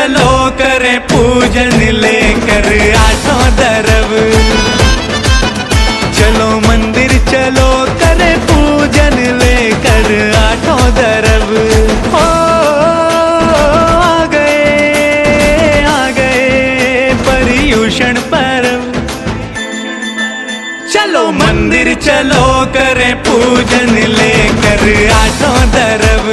चलो करें पूजन लेकर आठों तरफ। चलो मंदिर चलो करें पूजन लेकर आठों तरफ। ओ आ गए पर्युषण पर्व। चलो मंदिर चलो करें पूजन लेकर आठों तरफ।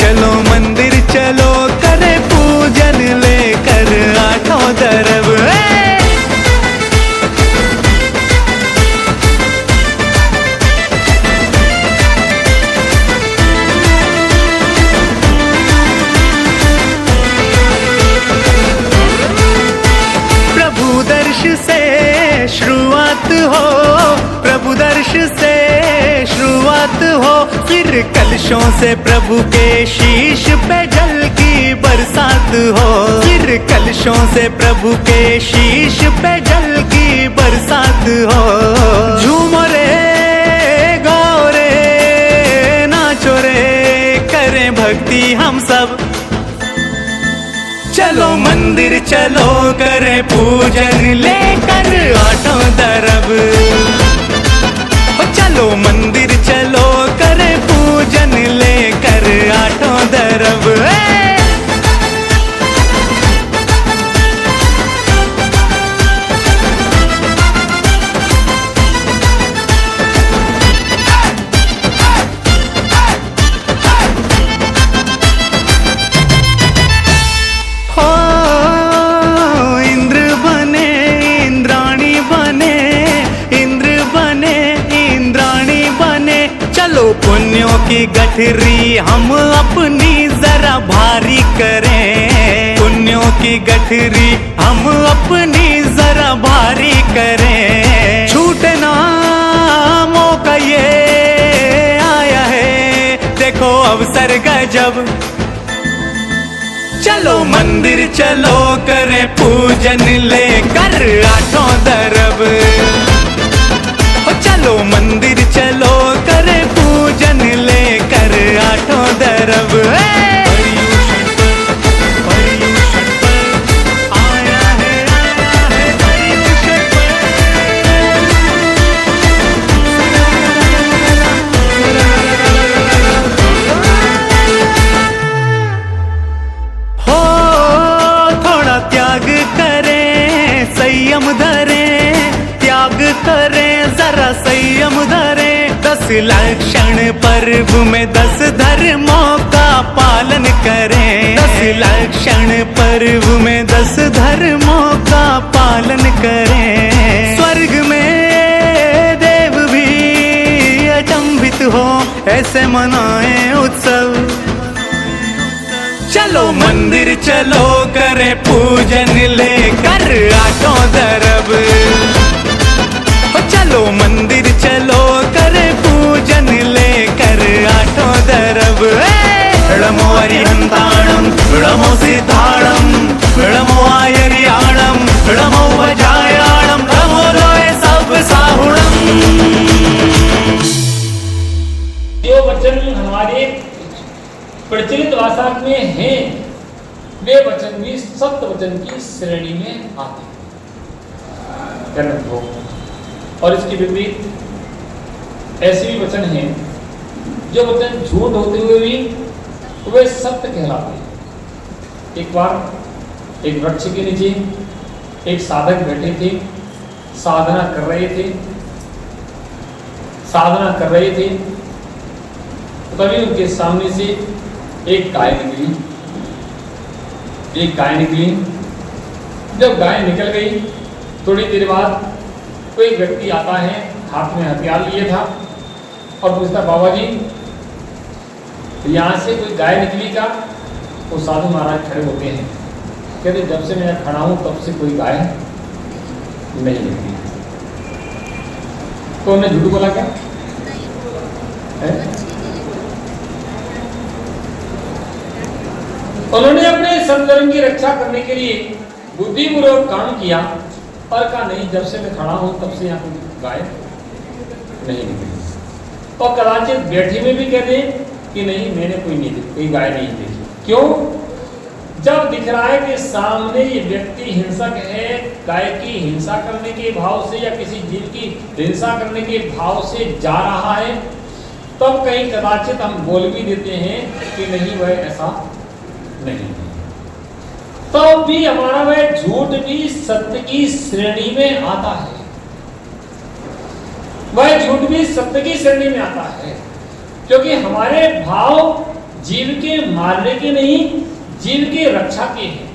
चलो मंदिर चलो करें पूजन लेकर आठों तरफ। प्रभु दर्श से शुरुआत हो, प्रभु दर्श से शुरुआत हो, फिर कलशों से प्रभु के शीश पे जल की बरसात हो। फिर कलशों से प्रभु के शीश पे जल की बरसात हो। झूमो रे गाओ रे नाचो रे करें भक्ति हम सब। चलो मंदिर चलो करें पूजन लेकर आठों तरफ। चलो मंदिर चलो करें पूजन लेकर आठों तरफ। पुण्यों की गठरी हम अपनी जरा भारी करें। पुण्यों की गठरी हम अपनी जरा भारी करें। छूटे ना मौका ये आया है, देखो अवसर गजब। चलो मंदिर चलो करें पूजन लेकर आठों तरफ। चलो मंदिर चलो करें पूजन लेकर आठों तरफ। पर्युषण पर्व आया है पर्युषण हो। थोड़ा त्याग करें संयम धरें, त्याग करें जरा संयम धरें। 10 लक्षण पर्व में 10 धर्मों का पालन करें। 10 लक्षण पर्व में 10 धर्मों का पालन करें। स्वर्ग में देव भी अचंभित हो, ऐसे मनाएं उत्सव। चलो मंदिर चलो करें पूजन लेकर आठों तरफ। चलो मंदिर चलो करें पूजन लेकर आठों तरफ। विड़मो अरिहंताणम विड़मो सिद्धाणम विड़मो आयरियाणम विड़मो वजायाणम विड़मो लोए सब साहुणम। जो वचन हमारे प्रचलित भाषा में हैं, वे वचन भी सत्य वचन की श्रेणी में आते हैं। और इसके विपरीत ऐसे भी वचन हैं जो वचन झूठ होते हुए भी वे सत्य कहलाते हैं। एक बार एक वृक्ष के नीचे एक साधक बैठे थे, साधना कर रहे थे। तभी उनके सामने से एक गाय निकली। जब गाय निकल गई, थोड़ी देर बाद कोई व्यक्ति आता है, हाथ में हथियार लिए था और पूछता, बाबा जी यहाँ से कोई गाय निकली का? वो साधु महाराज खड़े होते हैं, कहते जब से मैं खड़ा हूँ तब से कोई गाय नहीं निकली। तो उन्हें झूठ बोला क्या है? उन्होंने अपने संधर्म की रक्षा करने के लिए बुद्धिपूर्वक काम किया और कहा नहीं, जब से मैं खड़ा हूं तब से यहाँ कोई गाय नहीं निकली। और कदाचित बैठे में भी कहते कि नहीं मैंने कोई गाय नहीं देखी। क्यों? जब दिख रहा है कि सामने ये व्यक्ति हिंसक है, गाय की हिंसा करने के भाव से या किसी जीव की हिंसा करने के भाव से जा रहा है, तब कहीं कदाचित हम बोल भी देते हैं कि नहीं वह ऐसा नहीं है। तब भी हमारा वह झूठ भी सत्य की श्रेणी में आता है, वह झूठ भी सत्य की श्रेणी में आता है, क्योंकि हमारे भाव जीव के मारने के नहीं, जीव की रक्षा के हैं।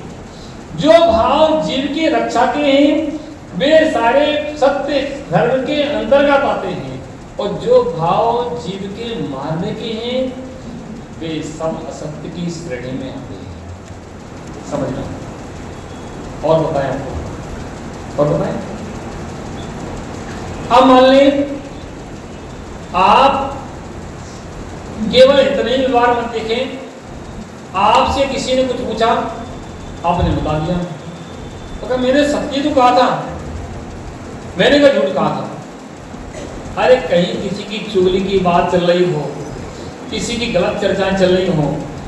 जो भाव जीव की रक्षा के हैं वे सारे सत्य धर्म के अंतर्गत आते हैं, और जो भाव जीव के मारने के हैं वे सब असत्य की श्रेणी में आते हैं। समझना। और बताएं आपको, और बताएं। अब मान लें आप केवल इतने ही व्यवहार मत देखें, आपसे किसी ने कुछ पूछा, आपने बता दिया, तो कहा मैंने सत्य तो कहा था, मैंने कहा झूठ कहा था। अरे कहीं किसी की चुगली की बात चल रही हो, किसी की गलत चर्चाएं चल रही हो,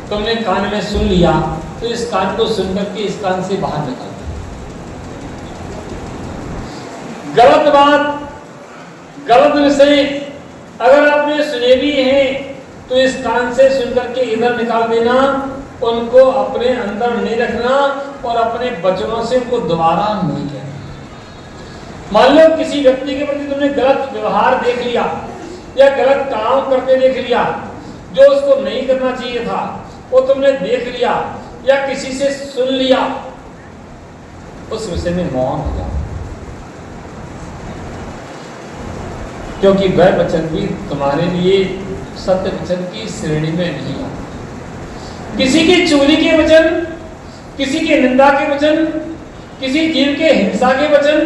तुमने कान में सुन लिया, तो इस कान को सुन करके इस कान से बाहर निकाल दो। गलत बात, गलत विषय अगर आपने सुने भी हैं तो इस कान से सुनकर के इधर निकाल देना, उनको अपने अंदर नहीं रखना और अपने वचनों से उनको दोबारा नहीं कहना। मान लो किसी व्यक्ति के प्रति तुमने गलत व्यवहार देख लिया या गलत काम करते देख लिया, जो उसको नहीं करना चाहिए था वो तुमने देख लिया या किसी से सुन लिया, उस विषय में मौन हो जाओ, क्योंकि वह वचन भी तुम्हारे लिए सत्य वचन की श्रेणी में नहीं आता। किसी की चुगली के वचन, किसी की निंदा के वचन, किसी जीव के हिंसा के वचन,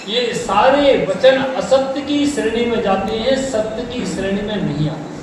ये सारे वचन असत्य की श्रेणी में जाते हैं, सत्य की श्रेणी में नहीं आते।